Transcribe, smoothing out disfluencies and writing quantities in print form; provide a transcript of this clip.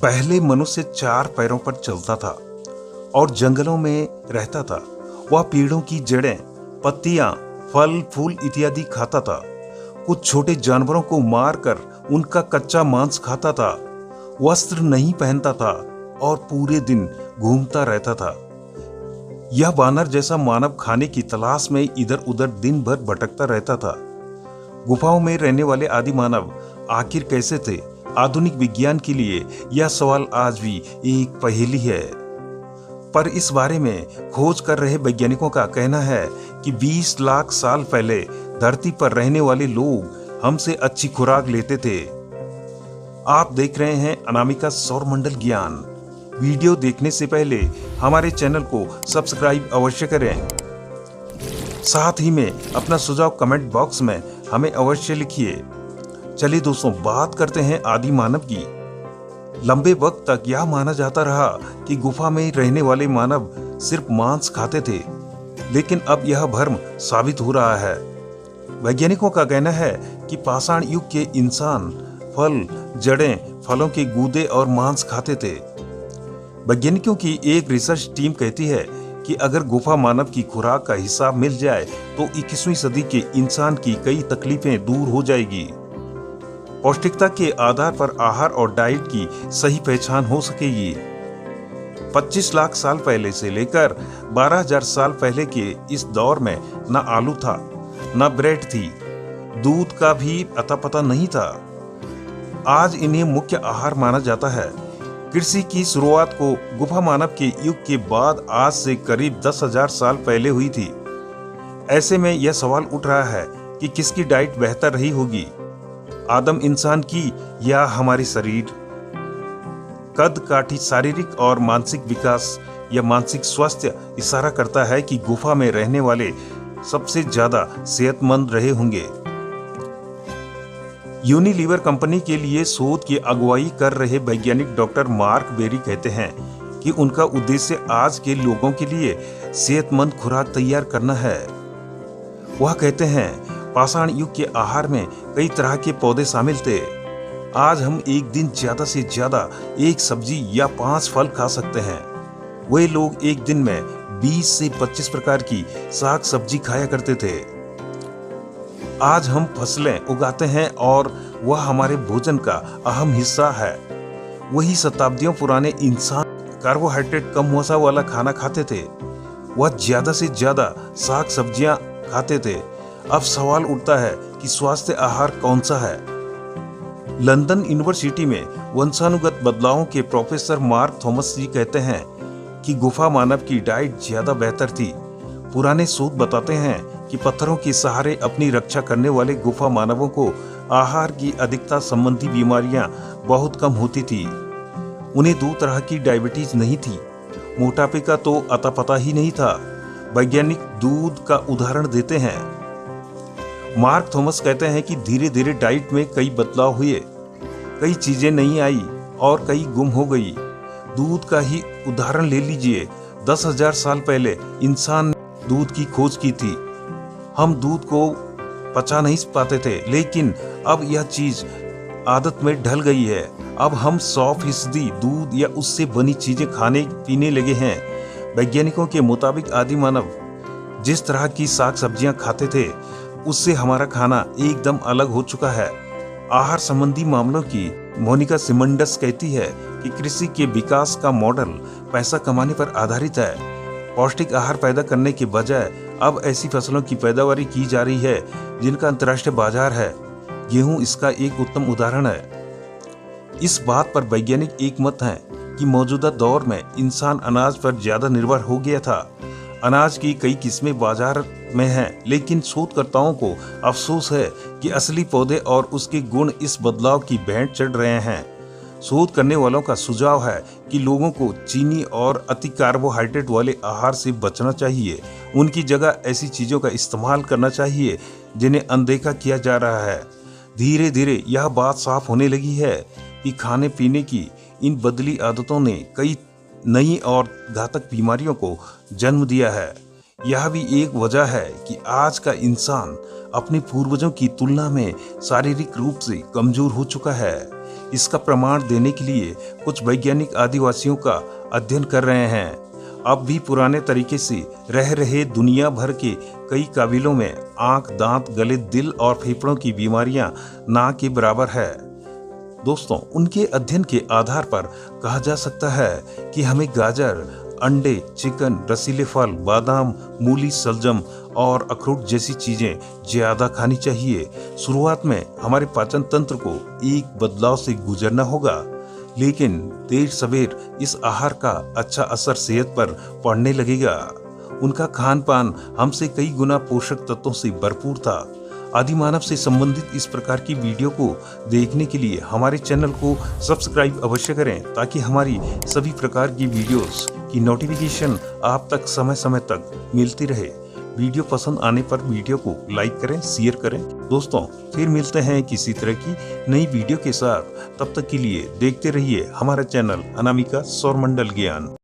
पहले मनुष्य चार पैरों पर चलता था और जंगलों में रहता था। वह पेड़ों की जड़ें, पत्तियां, फल फूल इत्यादि खाता था। कुछ छोटे जानवरों को मारकर उनका कच्चा मांस खाता था। वस्त्र नहीं पहनता था और पूरे दिन घूमता रहता था। यह वानर जैसा मानव खाने की तलाश में इधर उधर दिन भर भटकता रहता था। गुफाओं में रहने वाले आदि मानव आखिर कैसे थे? आधुनिक विज्ञान के लिए यह सवाल आज भी एक पहेली है। पर इस बारे में खोज कर रहे वैज्ञानिकों का कहना है कि 20 लाख साल पहले धरती पर रहने वाले लोग हमसे अच्छी खुराक लेते थे। आप देख रहे हैं अनामिका सौरमंडल ज्ञान। वीडियो देखने से पहले हमारे चैनल को सब्सक्राइब अवश्य करें। साथ ही में अपना सुझाव कमेंट बॉक्स में हमें अवश्य लिखिए। चलिए दोस्तों, बात करते हैं आदि मानव की। लंबे वक्त तक यह माना जाता रहा कि गुफा में रहने वाले मानव सिर्फ मांस खाते थे, लेकिन अब यह भ्रम साबित हो रहा है। वैज्ञानिकों का कहना है कि पाषाण युग के इंसान फल, जड़ें, फलों के गूदे और मांस खाते थे। वैज्ञानिकों की एक रिसर्च टीम कहती है कि अगर गुफा मानव की खुराक का हिसाब मिल जाए तो 21वीं सदी के इंसान की कई तकलीफें दूर हो जाएगी। पौष्टिकता के आधार पर आहार और डाइट की सही पहचान हो सकेगी। 25 लाख साल पहले से लेकर 12,000 साल पहले के इस दौर में न आलू था, न ब्रेड थी, दूध का भी अता पता नहीं था। आज इन्हें मुख्य आहार माना जाता है। कृषि की शुरुआत को गुफा मानव के युग के बाद आज से करीब 10,000 साल पहले हुई थी। ऐसे में यह सवाल उठ रहा है कि किसकी डाइट बेहतर रही होगी, आदम इंसान की या हमारे शरीर? कद काठी, शारीरिक और मानसिक विकास या मानसिक स्वास्थ्य इशारा करता है कि गुफा में रहने वाले सबसे ज्यादा सेहतमंद रहे होंगे। यूनिलीवर कंपनी के लिए शोध की अगुवाई कर रहे वैज्ञानिक डॉक्टर मार्क बेरी कहते हैं कि उनका उद्देश्य आज के लोगों के लिए सेहतमंद खुराक तैयार करना है। वह कहते हैं, पाषाण युग के आहार में कई तरह के पौधे शामिल थे। आज हम एक दिन ज्यादा से ज्यादा एक सब्जी या 5 फल खा सकते हैं। वे लोग एक दिन में 20 से 25 प्रकार की साग सब्जी खाया करते थे। आज हम फसलें उगाते हैं और वह हमारे भोजन का अहम हिस्सा है। वही शताब्दियों पुराने इंसान कार्बोहाइड्रेट कम वसा वाला खाना खाते थे। वह ज्यादा से ज्यादा साग सब्जियां खाते थे। अब सवाल उठता है कि स्वास्थ्य आहार कौन सा है? लंदन यूनिवर्सिटी में वंशानुगत बदलावों के प्रोफेसर मार्क थॉमस जी कहते हैं कि गुफा मानव की डाइट ज्यादा बेहतर थी। पुराने शोध बताते हैं कि पत्थरों के सहारे अपनी रक्षा करने वाले गुफा मानवों को आहार की अधिकता संबंधी बीमारियां बहुत कम होती थी। उन्हें 2 तरह की डायबिटीज नहीं थी। मोटापे का तो अता पता ही नहीं था। वैज्ञानिक दूध का उदाहरण देते हैं। मार्क थॉमस कहते हैं कि धीरे धीरे डाइट में कई बदलाव हुए, कई चीजें नहीं आई और कई गुम हो गई। दूध का ही उदाहरण ले लीजिए। 10,000 साल पहले इंसान ने दूध की खोज की थी। हम दूध को पचा नहीं पाते थे, लेकिन अब यह चीज आदत में ढल गई है। अब हम 100% दूध या उससे बनी चीजें खाने पीने लगे हैं। वैज्ञानिकों के मुताबिक आदि मानव जिस तरह की साग सब्जियां खाते थे, उससे हमारा खाना एकदम अलग हो चुका है। आहार संबंधी मामलों की मोनिका सिमंडस कहती है कि कृषि के विकास का मॉडल पैसा कमाने पर आधारित है। पौष्टिक आहार पैदा करने के बजाय अब ऐसी फसलों की पैदावारी की जा रही है जिनका अंतर्राष्ट्रीय बाजार है। गेहूं इसका एक उत्तम उदाहरण है। इस बात पर वैज्ञानिक एकमत हैं कि मौजूदा दौर में इंसान अनाज पर ज्यादा निर्भर हो गया था। अनाज की कई किस्में बाजार में हैं, लेकिन शोधकर्ताओं को अफसोस है कि असली पौधे और उसके गुण इस बदलाव की भेंट चढ़ रहे हैं। शोध करने वालों का सुझाव है कि लोगों को चीनी और अति कार्बोहाइड्रेट वाले आहार से बचना चाहिए। उनकी जगह ऐसी चीजों का इस्तेमाल करना चाहिए जिन्हें अनदेखा किया जा रहा है। धीरे धीरे यह बात साफ होने लगी है कि खाने पीने की इन बदली आदतों ने कई नई और घातक बीमारियों को जन्म दिया है। यह भी एक वजह है कि आज का इंसान अपने पूर्वजों की तुलना में शारीरिक रूप से कमजोर हो चुका है। इसका प्रमाण देने के लिए कुछ वैज्ञानिक आदिवासियों का अध्ययन कर रहे हैं। अब भी पुराने तरीके से रह रहे दुनिया भर के कई कबीलों में आंख, दांत, गले, दिल और फेफड़ों की बीमारियां ना के बराबर है। दोस्तों, उनके अध्ययन के आधार पर कहा जा सकता है कि हमें गाजर, अंडे, चिकन, रसीले फल, बादाम, मूली, सलजम और अखरोट जैसी चीजें ज्यादा खानी चाहिए। शुरुआत में हमारे पाचन तंत्र को एक बदलाव से गुजरना होगा, लेकिन देर सवेर इस आहार का अच्छा असर सेहत पर पड़ने लगेगा। उनका खान पान हमसे कई गुना पोषक तत्वों से भरपूर था। आदि मानव से संबंधित इस प्रकार की वीडियो को देखने के लिए हमारे चैनल को सब्सक्राइब अवश्य करें, ताकि हमारी सभी प्रकार की वीडियोस की नोटिफिकेशन आप तक समय समय तक मिलती रहे। वीडियो पसंद आने पर वीडियो को लाइक करें, शेयर करें। दोस्तों, फिर मिलते हैं किसी तरह की नई वीडियो के साथ। तब तक के लिए देखते रहिए हमारा चैनल अनामिका सौरमंडल ज्ञान।